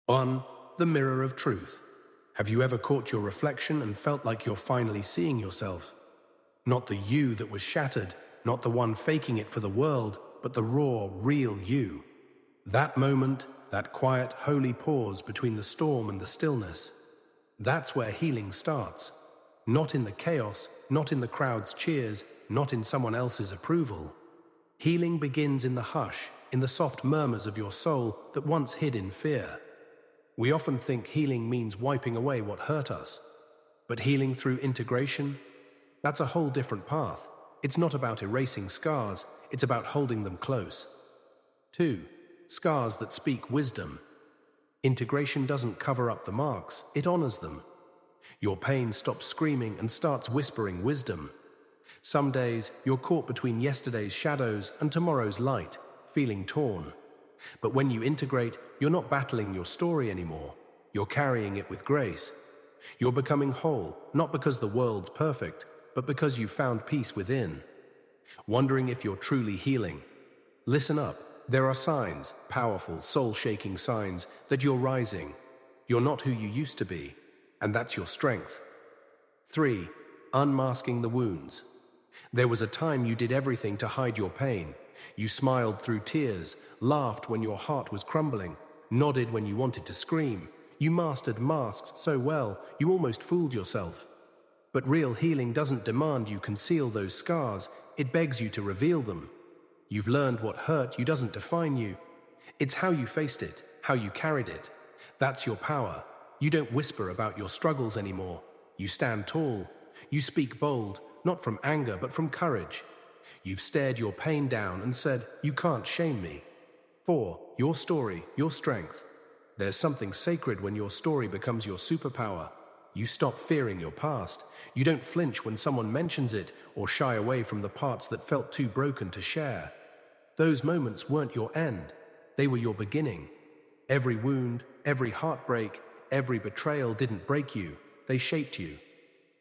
1. The mirror of truth. Have you ever caught your reflection and felt like you're finally seeing yourself? Not the you that was shattered, not the one faking it for the world, but the raw, real you. That moment, that quiet, holy pause between the storm and the stillness, that's where healing starts. Not in the chaos, not in the crowd's cheers, not in someone else's approval. Healing begins in the hush, in the soft murmurs of your soul that once hid in fear. We often think healing means wiping away what hurt us. But healing through integration? That's a whole different path. It's not about erasing scars, it's about holding them close. 2. Scars that speak wisdom. Integration doesn't cover up the marks, it honors them. Your pain stops screaming and starts whispering wisdom. Some days, you're caught between yesterday's shadows and tomorrow's light, feeling torn. But when you integrate, you're not battling your story anymore. You're carrying it with grace. You're becoming whole, not because the world's perfect, but because you've found peace within. Wondering if you're truly healing? Listen up. There are signs, powerful, soul-shaking signs, that you're rising. You're not who you used to be, and that's your strength. 3. Unmasking the wounds. There was a time you did everything to hide your pain. You smiled through tears, laughed when your heart was crumbling, nodded when you wanted to scream. You mastered masks so well, you almost fooled yourself. But real healing doesn't demand you conceal those scars, it begs you to reveal them. You've learned what hurt you doesn't define you. It's how you faced it, how you carried it. That's your power. You don't whisper about your struggles anymore. You stand tall. You speak bold, not from anger but from courage. You've stared your pain down and said, "You can't shame me." 4. Your story, your strength. There's something sacred when your story becomes your superpower. You stop fearing your past. You don't flinch when someone mentions it or shy away from the parts that felt too broken to share. Those moments weren't your end. They were your beginning. Every wound, every heartbreak, every betrayal didn't break you. They shaped you.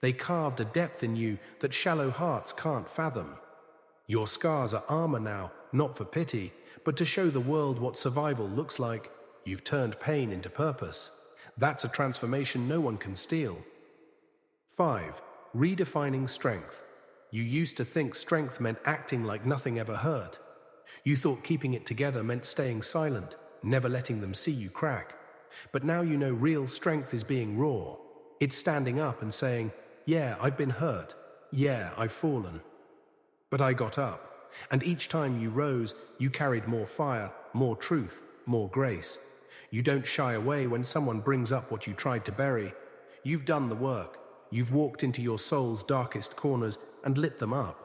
They carved a depth in you that shallow hearts can't fathom. Your scars are armor now, not for pity, but to show the world what survival looks like. You've turned pain into purpose. That's a transformation no one can steal. 5. Redefining strength. You used to think strength meant acting like nothing ever hurt. You thought keeping it together meant staying silent, never letting them see you crack. But now you know real strength is being raw. It's standing up and saying, "Yeah, I've been hurt. Yeah, I've fallen. But I got up." And each time you rose, you carried more fire, more truth, more grace. You don't shy away when someone brings up what you tried to bury. You've done the work. You've walked into your soul's darkest corners and lit them up.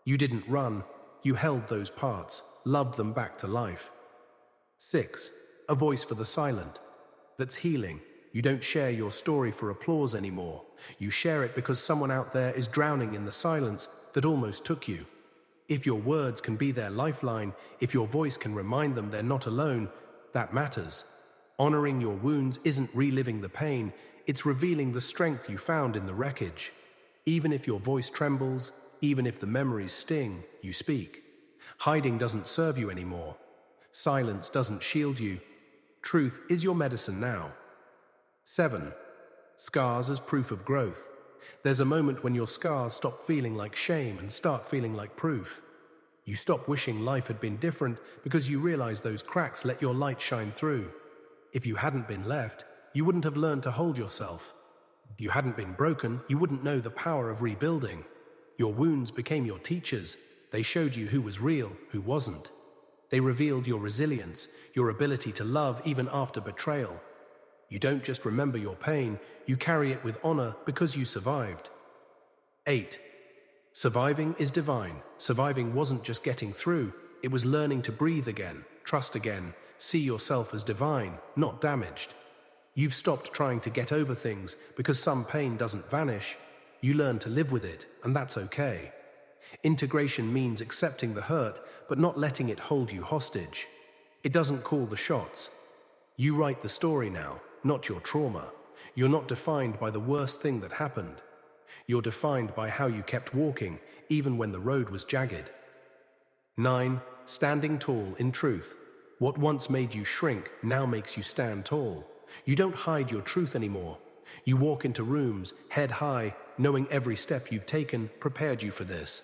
You didn't run. You held those parts, loved them back to life. 6. A voice for the silent. That's healing. You don't share your story for applause anymore. You share it because someone out there is drowning in the silence that almost took you. If your words can be their lifeline, if your voice can remind them they're not alone, that matters. Honoring your wounds isn't reliving the pain, it's revealing the strength you found in the wreckage. Even if your voice trembles, even if the memories sting, you speak. Hiding doesn't serve you anymore. Silence doesn't shield you. Truth is your medicine now. 7. Scars as proof of growth. There's a moment when your scars stop feeling like shame and start feeling like proof. You stop wishing life had been different because you realize those cracks let your light shine through. If you hadn't been left, you wouldn't have learned to hold yourself. If you hadn't been broken, you wouldn't know the power of rebuilding. Your wounds became your teachers. They showed you who was real, who wasn't. They revealed your resilience, your ability to love even after betrayal. You don't just remember your pain, you carry it with honor because you survived. 8. Surviving is divine. Surviving wasn't just getting through, it was learning to breathe again, trust again, see yourself as divine, not damaged. You've stopped trying to get over things because some pain doesn't vanish. You learn to live with it, and that's okay. Integration means accepting the hurt, but not letting it hold you hostage. It doesn't call the shots. You write the story now, not your trauma. You're not defined by the worst thing that happened. You're defined by how you kept walking, even when the road was jagged. 9. Standing tall in truth. What once made you shrink now makes you stand tall. You don't hide your truth anymore. You walk into rooms, head high, knowing every step you've taken prepared you for this.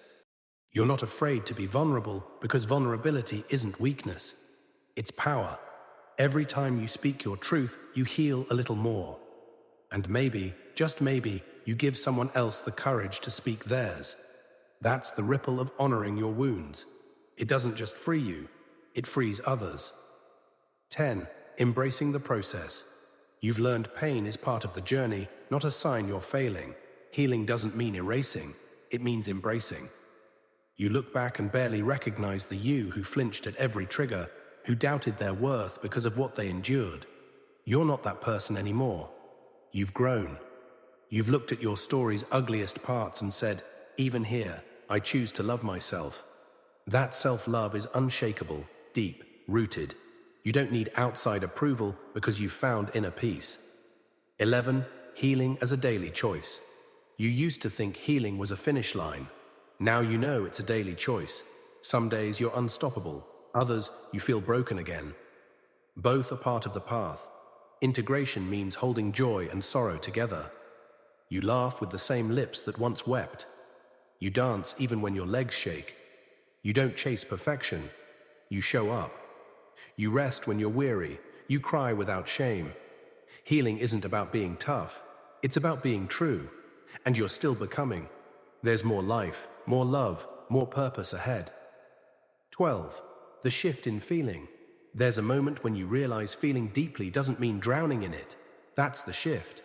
You're not afraid to be vulnerable because vulnerability isn't weakness. It's power. Every time you speak your truth, you heal a little more. And maybe, just maybe, you give someone else the courage to speak theirs. That's the ripple of honoring your wounds. It doesn't just free you, it frees others. 10. Embracing the process. You've learned pain is part of the journey, not a sign you're failing. Healing doesn't mean erasing, it means embracing. You look back and barely recognize the you who flinched at every trigger, who doubted their worth because of what they endured. You're not that person anymore. You've grown. You've looked at your story's ugliest parts and said, even here, I choose to love myself. That self-love is unshakable, deep, rooted. You don't need outside approval because you've found inner peace. 11. Healing as a daily choice. You used to think healing was a finish line. Now you know it's a daily choice. Some days you're unstoppable, others you feel broken again. Both are part of the path. Integration means holding joy and sorrow together. You laugh with the same lips that once wept. You dance even when your legs shake. You don't chase perfection. You show up. You rest when you're weary. You cry without shame. Healing isn't about being tough. It's about being true. And you're still becoming. There's more life, more love, more purpose ahead. 12. The shift in feeling. There's a moment when you realize feeling deeply doesn't mean drowning in it. That's the shift.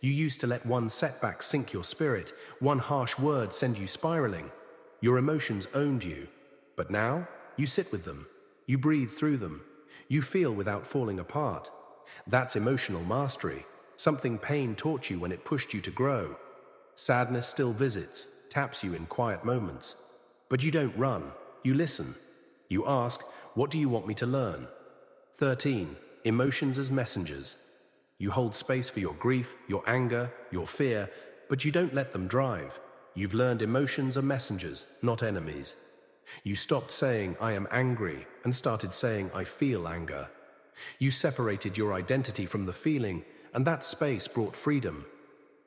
You used to let one setback sink your spirit, one harsh word send you spiraling. Your emotions owned you. But now, you sit with them. You breathe through them. You feel without falling apart. That's emotional mastery, something pain taught you when it pushed you to grow. Sadness still visits, taps you in quiet moments. But you don't run, you listen. You ask, what do you want me to learn? 13. Emotions as messengers. You hold space for your grief, your anger, your fear, but you don't let them drive. You've learned emotions are messengers, not enemies. You stopped saying, I am angry, and started saying, I feel anger. You separated your identity from the feeling, and that space brought freedom.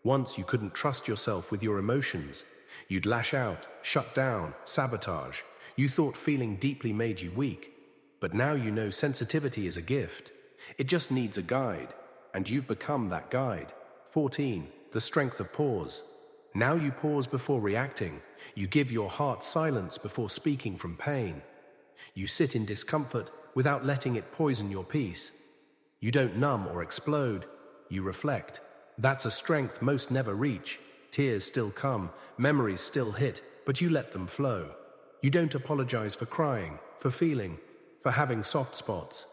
Once you couldn't trust yourself with your emotions. You'd lash out, shut down, sabotage. You thought feeling deeply made you weak. But now you know sensitivity is a gift. It just needs a guide, and you've become that guide. 14. The strength of pause. Now you pause before reacting. You give your heart silence before speaking from pain. You sit in discomfort without letting it poison your peace. You don't numb or explode. You reflect. That's a strength most never reach. Tears still come, memories still hit, but you let them flow. You don't apologize for crying, for feeling, for having soft spots.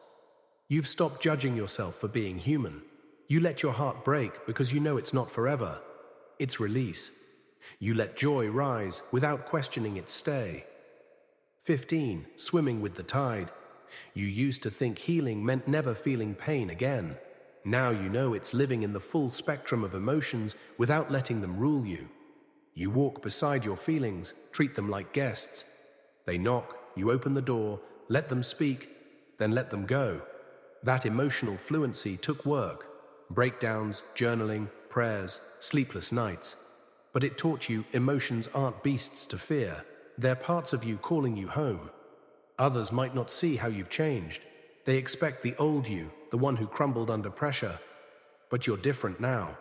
You've stopped judging yourself for being human. You let your heart break because you know it's not forever. It's release. You let joy rise without questioning its stay. 15. Swimming with the tide. You used to think healing meant never feeling pain again. Now you know it's living in the full spectrum of emotions without letting them rule you. You walk beside your feelings, treat them like guests. They knock, you open the door, let them speak, then let them go. That emotional fluency took work. Breakdowns, journaling, prayers, sleepless nights. But it taught you emotions aren't beasts to fear. They're parts of you calling you home. Others might not see how you've changed. They expect the old you, the one who crumbled under pressure. But you're different now.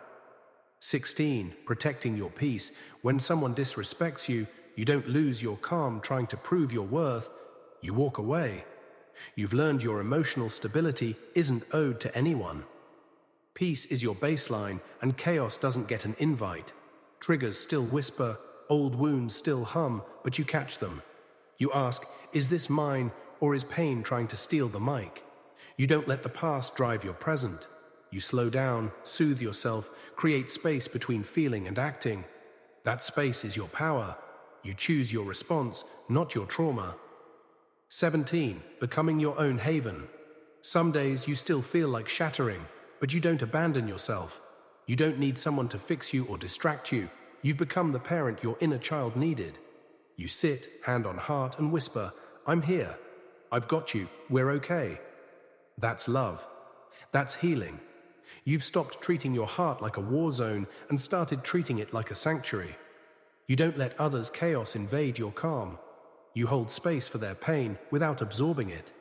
16. Protecting your peace. When someone disrespects you, you don't lose your calm trying to prove your worth. You walk away. You've learned your emotional stability isn't owed to anyone. Peace is your baseline, and chaos doesn't get an invite. Triggers still whisper, old wounds still hum, but you catch them. You ask, is this mine, or is pain trying to steal the mic? You don't let the past drive your present. You slow down, soothe yourself, create space between feeling and acting. That space is your power. You choose your response, not your trauma. 17. Becoming your own haven. Some days you still feel like shattering, but you don't abandon yourself. You don't need someone to fix you or distract you. You've become the parent your inner child needed. You sit, hand on heart, and whisper, I'm here. I've got you. We're okay. That's love. That's healing. You've stopped treating your heart like a war zone and started treating it like a sanctuary. You don't let others' chaos invade your calm. You hold space for their pain without absorbing it.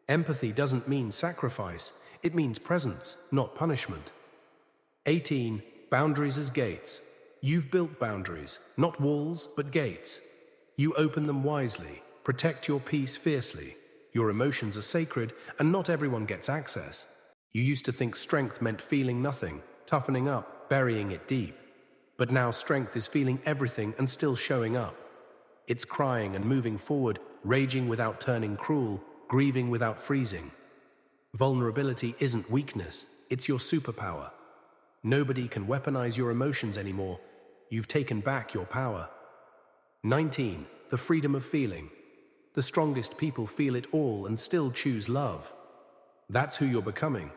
Empathy doesn't mean sacrifice, it means presence, not punishment. 18. Boundaries as gates. You've built boundaries, not walls, but gates. You open them wisely, protect your peace fiercely. Your emotions are sacred, and not everyone gets access. You used to think strength meant feeling nothing, toughening up, burying it deep. But now strength is feeling everything and still showing up. It's crying and moving forward, raging without turning cruel, grieving without freezing. Vulnerability isn't weakness, it's your superpower. Nobody can weaponize your emotions anymore. You've taken back your power. 19. The freedom of feeling. The strongest people feel it all and still choose love. That's who you're becoming.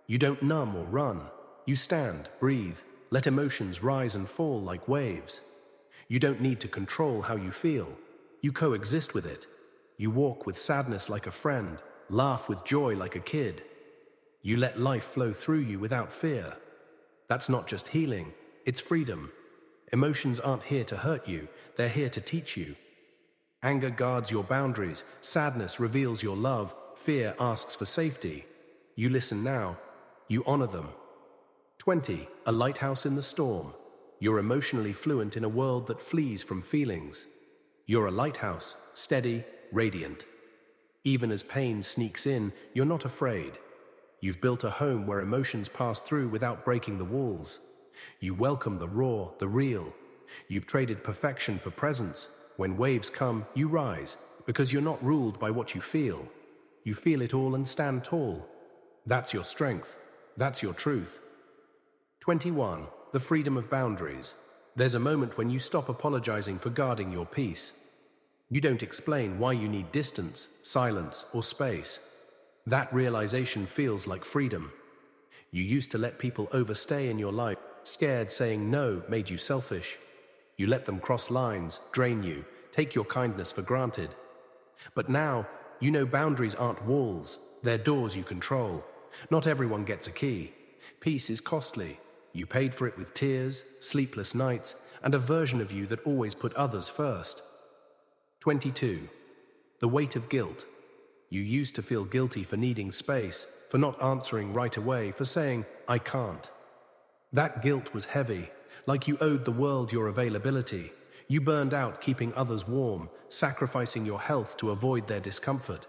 You don't numb or run. You stand, breathe, let emotions rise and fall like waves. You don't need to control how you feel. You coexist with it. You walk with sadness like a friend, laugh with joy like a kid. You let life flow through you without fear. That's not just healing, it's freedom. Emotions aren't here to hurt you, they're here to teach you. Anger guards your boundaries, sadness reveals your love, fear asks for safety. You listen now, you honor them. 20. A lighthouse in the storm. You're emotionally fluent in a world that flees from feelings. You're a lighthouse, steady, radiant. Even as pain sneaks in, you're not afraid. You've built a home where emotions pass through without breaking the walls. You welcome the raw, the real. You've traded perfection for presence. When waves come, you rise, because you're not ruled by what you feel. You feel it all and stand tall. That's your strength. That's your truth. 21. The freedom of boundaries. There's a moment when you stop apologizing for guarding your peace. You don't explain why you need distance, silence, or space. That realization feels like freedom. You used to let people overstay in your life, scared saying no made you selfish. You let them cross lines, drain you, take your kindness for granted. But now, you know boundaries aren't walls, they're doors you control. Not everyone gets a key. Peace is costly. You paid for it with tears, sleepless nights, and a version of you that always put others first. 22. The weight of guilt. You used to feel guilty for needing space, for not answering right away, for saying, "I can't." That guilt was heavy, like you owed the world your availability. You burned out keeping others warm, sacrificing your health to avoid their discomfort.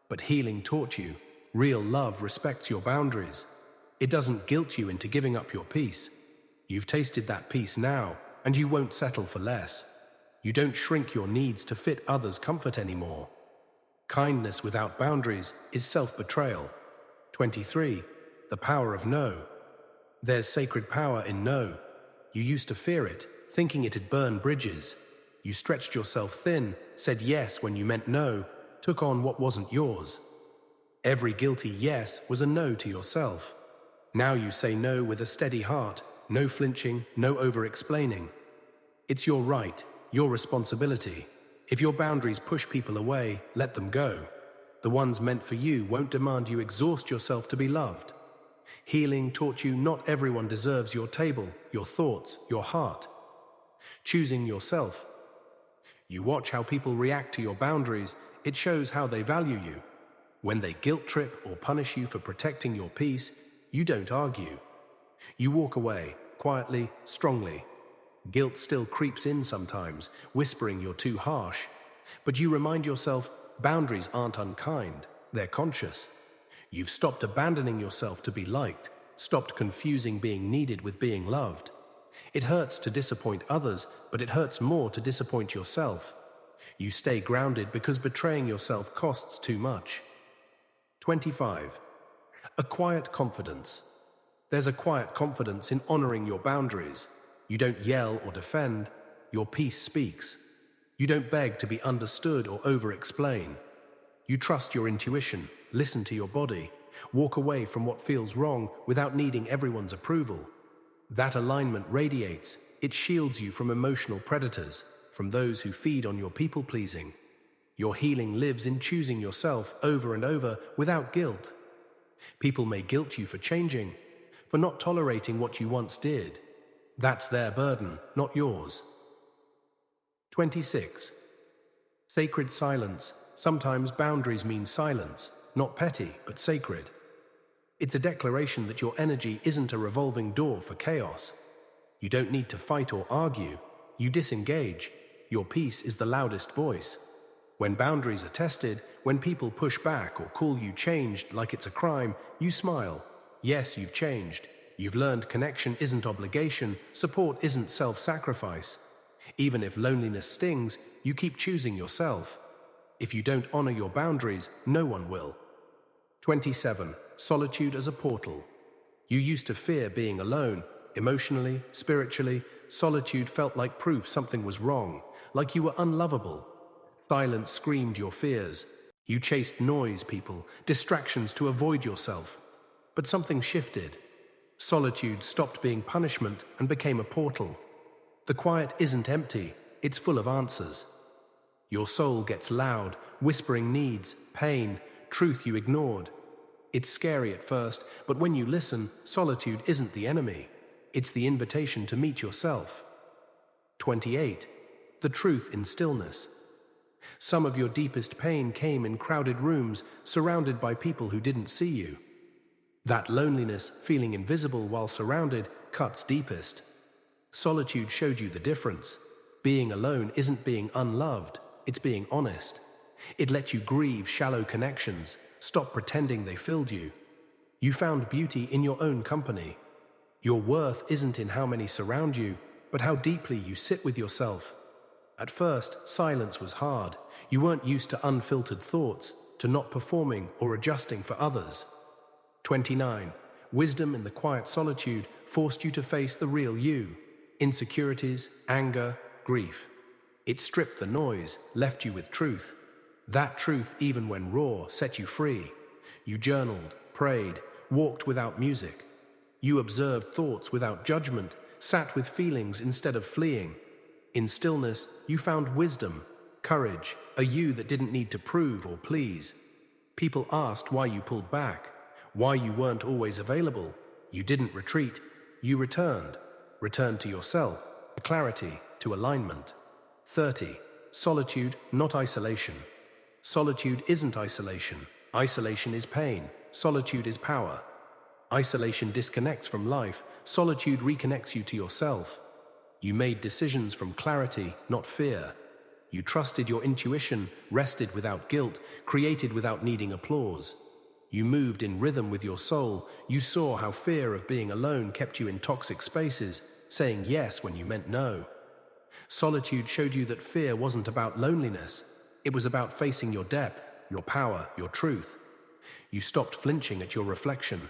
But healing taught you, real love respects your boundaries. It doesn't guilt you into giving up your peace. You've tasted that peace now, and you won't settle for less. You don't shrink your needs to fit others' comfort anymore. Kindness without boundaries is self-betrayal. 23. The power of no. There's sacred power in no. You used to fear it, thinking it'd burn bridges. You stretched yourself thin, said yes when you meant no, took on what wasn't yours. Every guilty yes was a no to yourself. Now you say no with a steady heart, no flinching, no over-explaining. It's your right, your responsibility. If your boundaries push people away, let them go. The ones meant for you won't demand you exhaust yourself to be loved. Healing taught you not everyone deserves your table, your thoughts, your heart. Choosing yourself. You watch how people react to your boundaries, it shows how they value you. When they guilt trip or punish you for protecting your peace, you don't argue. You walk away, quietly, strongly. Guilt still creeps in sometimes, whispering you're too harsh. But you remind yourself, boundaries aren't unkind, they're conscious. You've stopped abandoning yourself to be liked, stopped confusing being needed with being loved. It hurts to disappoint others, but it hurts more to disappoint yourself. You stay grounded because betraying yourself costs too much. 25. A quiet confidence. There's a quiet confidence in honoring your boundaries. You don't yell or defend, your peace speaks. You don't beg to be understood or over-explain. You trust your intuition, listen to your body, walk away from what feels wrong without needing everyone's approval. That alignment radiates, it shields you from emotional predators, from those who feed on your people-pleasing. Your healing lives in choosing yourself over and over without guilt. People may guilt you for changing, for not tolerating what you once did. That's their burden, not yours. 26. Sacred silence. Sometimes boundaries mean silence, not petty, but sacred. It's a declaration that your energy isn't a revolving door for chaos. You don't need to fight or argue. You disengage. Your peace is the loudest voice. When boundaries are tested, when people push back or call you changed like it's a crime, you smile. Yes, you've changed. You've learned connection isn't obligation, support isn't self-sacrifice. Even if loneliness stings, you keep choosing yourself. If you don't honor your boundaries, no one will. 27. Solitude as a portal. You used to fear being alone. Emotionally, spiritually, solitude felt like proof something was wrong, like you were unlovable. Silence screamed your fears. You chased noise, people, distractions to avoid yourself. But something shifted. Solitude stopped being punishment and became a portal. The quiet isn't empty, it's full of answers. Your soul gets loud, whispering needs, pain, truth you ignored. It's scary at first, but when you listen, solitude isn't the enemy. It's the invitation to meet yourself. 28. The truth in stillness. Some of your deepest pain came in crowded rooms, surrounded by people who didn't see you. That loneliness, feeling invisible while surrounded, cuts deepest. Solitude showed you the difference. Being alone isn't being unloved, it's being honest. It let you grieve shallow connections, stop pretending they filled you. You found beauty in your own company. Your worth isn't in how many surround you, but how deeply you sit with yourself. At first, silence was hard. You weren't used to unfiltered thoughts, to not performing or adjusting for others. 29. Wisdom in the quiet solitude forced you to face the real you. Insecurities, anger, grief. It stripped the noise, left you with truth. That truth, even when raw, set you free. You journaled, prayed, walked without music. You observed thoughts without judgment, sat with feelings instead of fleeing. In stillness, you found wisdom, courage, a you that didn't need to prove or please. People asked why you pulled back, why you weren't always available. You didn't retreat, you returned. Returned to yourself, to clarity, to alignment. 30. Solitude, not isolation. Solitude isn't isolation. Isolation is pain. Solitude is power. Isolation disconnects from life. Solitude reconnects you to yourself. You made decisions from clarity, not fear. You trusted your intuition, rested without guilt, created without needing applause. You moved in rhythm with your soul. You saw how fear of being alone kept you in toxic spaces, saying yes when you meant no. Solitude showed you that fear wasn't about loneliness. It was about facing your depth, your power, your truth. You stopped flinching at your reflection.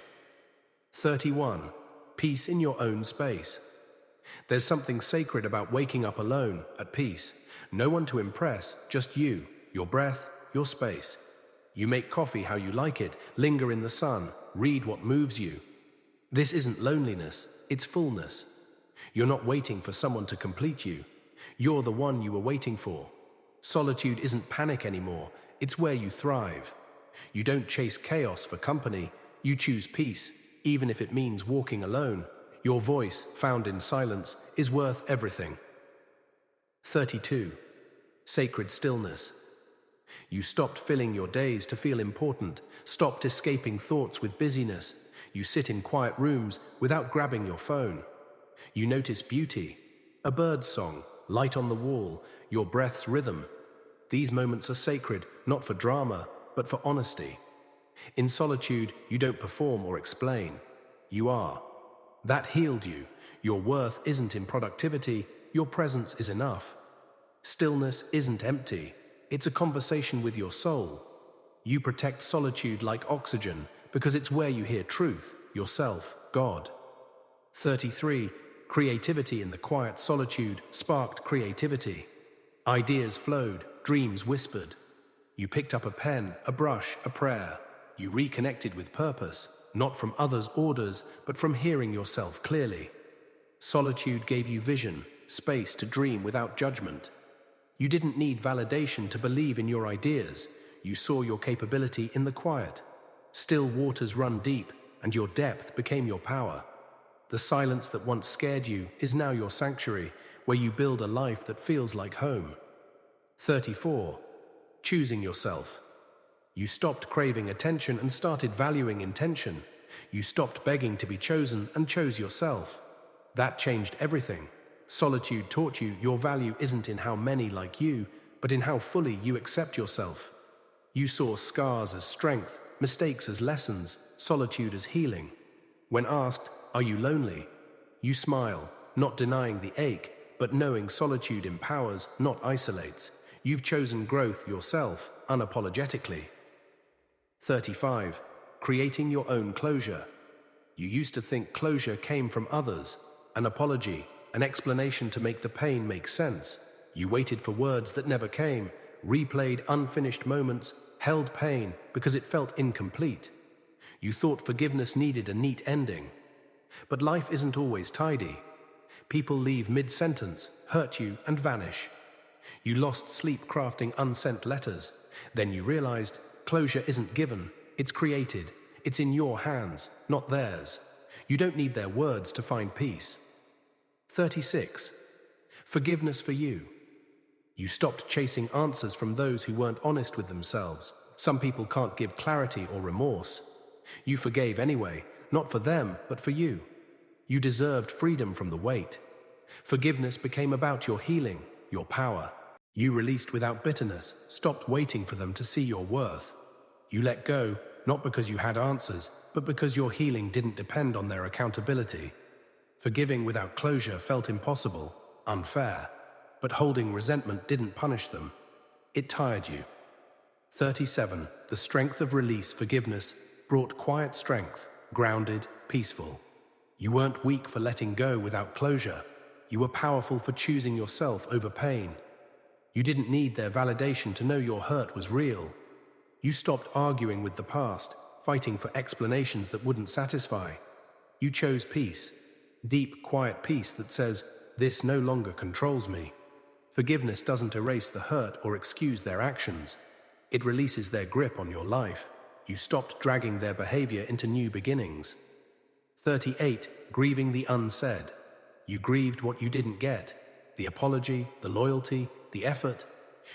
31. Peace in your own space. There's something sacred about waking up alone, at peace. No one to impress, just you, your breath, your space. You make coffee how you like it, linger in the sun, read what moves you. This isn't loneliness, it's fullness. You're not waiting for someone to complete you. You're the one you were waiting for. Solitude isn't panic anymore, it's where you thrive. You don't chase chaos for company, you choose peace, even if it means walking alone. Your voice, found in silence, is worth everything. 32. Sacred stillness. You stopped filling your days to feel important, stopped escaping thoughts with busyness. You sit in quiet rooms without grabbing your phone. You notice beauty, a bird's song, light on the wall, your breath's rhythm. These moments are sacred, not for drama, but for honesty. In solitude, you don't perform or explain. You are. That healed you. Your worth isn't in productivity, your presence is enough. Stillness isn't empty. It's a conversation with your soul. You protect solitude like oxygen because it's where you hear truth, yourself, God. 33. Creativity in the quiet solitude sparked creativity. Ideas flowed, dreams whispered. You picked up a pen, a brush, a prayer. You reconnected with purpose, not from others' orders, but from hearing yourself clearly. Solitude gave you vision, space to dream without judgment. You didn't need validation to believe in your ideas. You saw your capability in the quiet. Still waters run deep, and your depth became your power. The silence that once scared you is now your sanctuary, where you build a life that feels like home. 34. Choosing yourself. You stopped craving attention and started valuing intention. You stopped begging to be chosen and chose yourself. That changed everything. Solitude taught you your value isn't in how many like you, but in how fully you accept yourself. You saw scars as strength, mistakes as lessons, solitude as healing. When asked, "Are you lonely?" you smile, not denying the ache, but knowing solitude empowers, not isolates. You've chosen growth yourself, unapologetically. 35. Creating your own closure. You used to think closure came from others, an apology, an explanation to make the pain make sense. You waited for words that never came, replayed unfinished moments, held pain because it felt incomplete. You thought forgiveness needed a neat ending. But life isn't always tidy. People leave mid-sentence, hurt you, and vanish. You lost sleep crafting unsent letters. Then you realized closure isn't given, it's created. It's in your hands, not theirs. You don't need their words to find peace. 36. Forgiveness for you. You stopped chasing answers from those who weren't honest with themselves. Some people can't give clarity or remorse. You forgave anyway, not for them, but for you. You deserved freedom from the weight. Forgiveness became about your healing, your power. You released without bitterness, stopped waiting for them to see your worth. You let go, not because you had answers, but because your healing didn't depend on their accountability. Forgiving without closure felt impossible, unfair, but holding resentment didn't punish them. It tired you. 37. The strength of release, forgiveness, brought quiet strength, grounded, peaceful. You weren't weak for letting go without closure. You were powerful for choosing yourself over pain. You didn't need their validation to know your hurt was real. You stopped arguing with the past, fighting for explanations that wouldn't satisfy. You chose peace, deep, quiet peace that says, "This no longer controls me." Forgiveness doesn't erase the hurt or excuse their actions. It releases their grip on your life. You stopped dragging their behavior into new beginnings. 38. Grieving the unsaid. You grieved what you didn't get. The apology, the loyalty, the effort.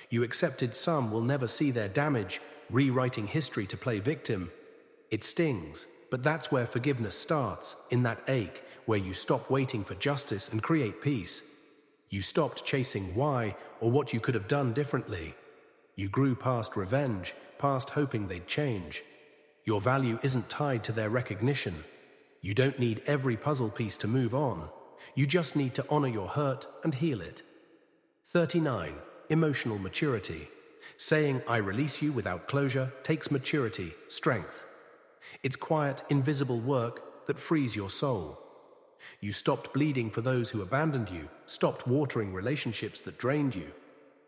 You accepted some will never see their damage, rewriting history to play victim. It stings, but that's where forgiveness starts, in that ache, where you stop waiting for justice and create peace. You stopped chasing why or what you could have done differently. You grew past revenge, past hoping they'd change. Your value isn't tied to their recognition. You don't need every puzzle piece to move on. You just need to honor your hurt and heal it. 39. Emotional maturity. Saying "I release you" without closure takes maturity, strength. It's quiet, invisible work that frees your soul. You stopped bleeding for those who abandoned you, stopped watering relationships that drained you.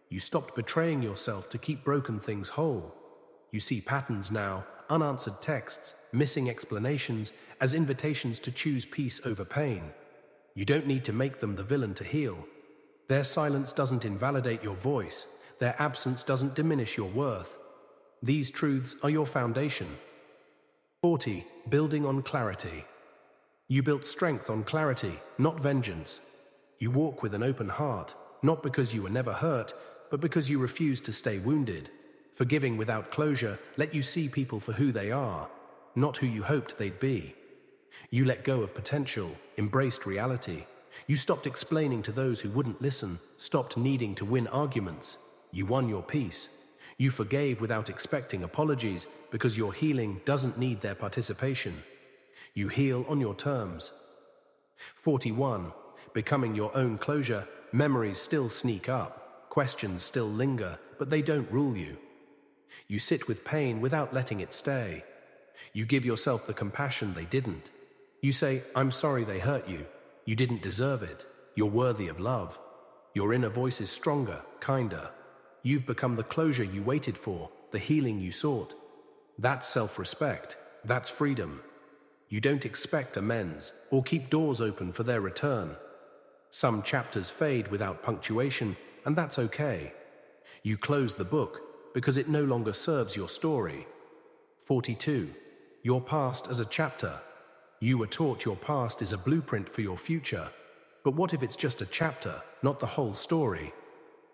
You stopped betraying yourself to keep broken things whole. You see patterns now, unanswered texts, missing explanations, as invitations to choose peace over pain. You don't need to make them the villain to heal. Their silence doesn't invalidate your voice. Their absence doesn't diminish your worth. These truths are your foundation. 40. Building on clarity. You built strength on clarity, not vengeance. You walk with an open heart, not because you were never hurt, but because you refused to stay wounded. Forgiving without closure let you see people for who they are, not who you hoped they'd be. You let go of potential, embraced reality. You stopped explaining to those who wouldn't listen, stopped needing to win arguments. You won your peace. You forgave without expecting apologies because your healing doesn't need their participation. You heal on your terms. 41. Becoming your own closure. Memories still sneak up. Questions still linger, but they don't rule you. You sit with pain without letting it stay. You give yourself the compassion they didn't. You say, "I'm sorry they hurt you. You didn't deserve it. You're worthy of love." Your inner voice is stronger, kinder. You've become the closure you waited for, the healing you sought. That's self-respect. That's freedom. You don't expect amends or keep doors open for their return. Some chapters fade without punctuation, and that's okay. You close the book because it no longer serves your story. 42. Your past as a chapter. You were taught your past is a blueprint for your future. But what if it's just a chapter, not the whole story?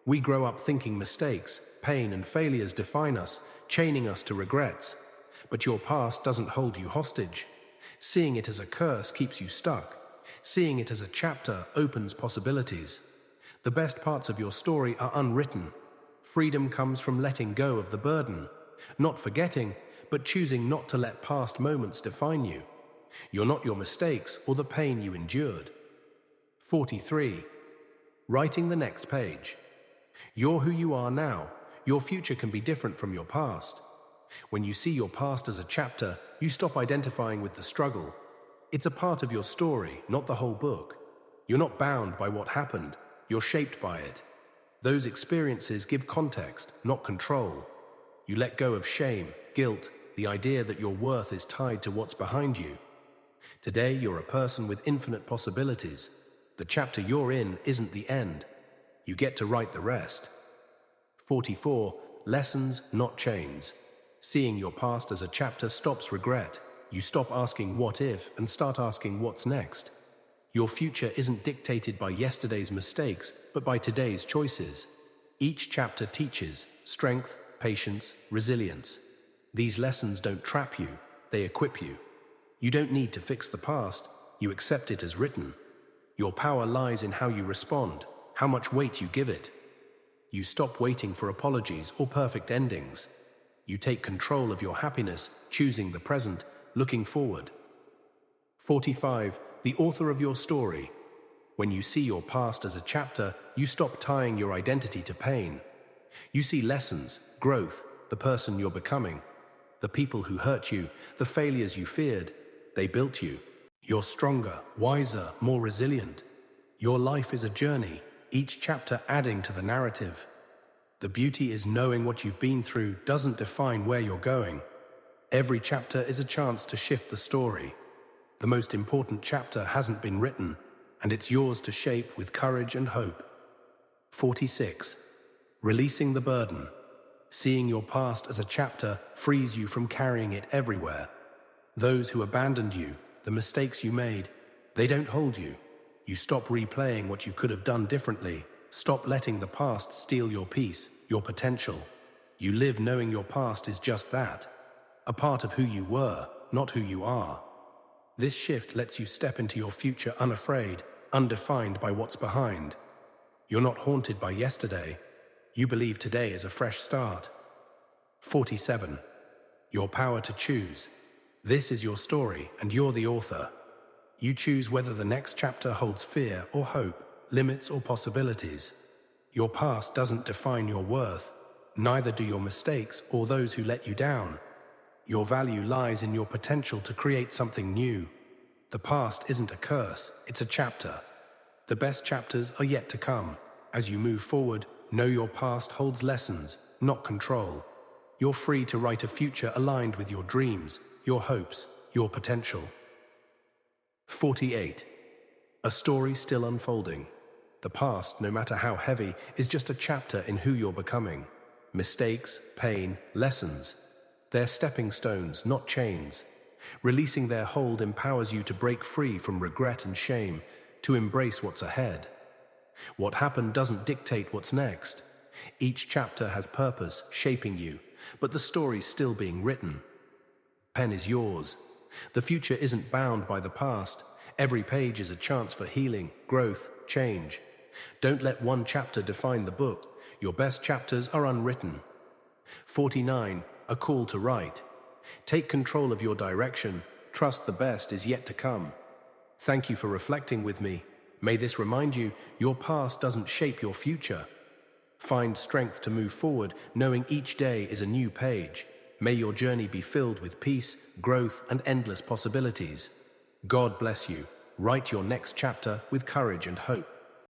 We grow up thinking mistakes, pain, and failures define us, chaining us to regrets. But your past doesn't hold you hostage. Seeing it as a curse keeps you stuck. Seeing it as a chapter opens possibilities. The best parts of your story are unwritten. Freedom comes from letting go of the burden, not forgetting, but choosing not to let past moments define you. You're not your mistakes or the pain you endured. 43. Writing the next page. You're who you are now. Your future can be different from your past. When you see your past as a chapter, you stop identifying with the struggle. It's a part of your story, not the whole book. You're not bound by what happened. You're shaped by it. Those experiences give context, not control. You let go of shame, guilt, the idea that your worth is tied to what's behind you. Today, you're a person with infinite possibilities. The chapter you're in isn't the end. You get to write the rest. 44. Lessons, not chains. Seeing your past as a chapter stops regret. You stop asking what if and start asking what's next. Your future isn't dictated by yesterday's mistakes, but by today's choices. Each chapter teaches strength, patience, resilience. These lessons don't trap you, they equip you. You don't need to fix the past, you accept it as written. Your power lies in how you respond, how much weight you give it. You stop waiting for apologies or perfect endings. You take control of your happiness, choosing the present, looking forward. 45. The author of your story. When you see your past as a chapter, you stop tying your identity to pain. You see lessons, growth, the person you're becoming. The people who hurt you, the failures you feared, they built you. You're stronger, wiser, more resilient. Your life is a journey, each chapter adding to the narrative. The beauty is knowing what you've been through doesn't define where you're going. Every chapter is a chance to shift the story. The most important chapter hasn't been written, and it's yours to shape with courage and hope. 46. Releasing the burden. Seeing your past as a chapter frees you from carrying it everywhere. Those who abandoned you, the mistakes you made, they don't hold you. You stop replaying what you could have done differently. Stop letting the past steal your peace, your potential. You live knowing your past is just that, a part of who you were, not who you are. This shift lets you step into your future unafraid, undefined by what's behind. You're not haunted by yesterday. You believe today is a fresh start. 47. Your power to choose. This is your story, and you're the author. You choose whether the next chapter holds fear or hope, limits or possibilities. Your past doesn't define your worth. Neither do your mistakes or those who let you down. Your value lies in your potential to create something new. The past isn't a curse, it's a chapter. The best chapters are yet to come. As you move forward, know your past holds lessons, not control. You're free to write a future aligned with your dreams, your hopes, your potential. 48. A story still unfolding. The past, no matter how heavy, is just a chapter in who you're becoming. Mistakes, pain, lessons. They're stepping stones, not chains. Releasing their hold empowers you to break free from regret and shame, to embrace what's ahead. What happened doesn't dictate what's next. Each chapter has purpose, shaping you, but the story's still being written. Pen is yours. The future isn't bound by the past. Every page is a chance for healing, growth, change. Don't let one chapter define the book. Your best chapters are unwritten. 49. A call to write. Take control of your direction. Trust the best is yet to come. Thank you for reflecting with me. May this remind you, your past doesn't shape your future. Find strength to move forward, knowing each day is a new page. May your journey be filled with peace, growth, and endless possibilities. God bless you. Write your next chapter with courage and hope.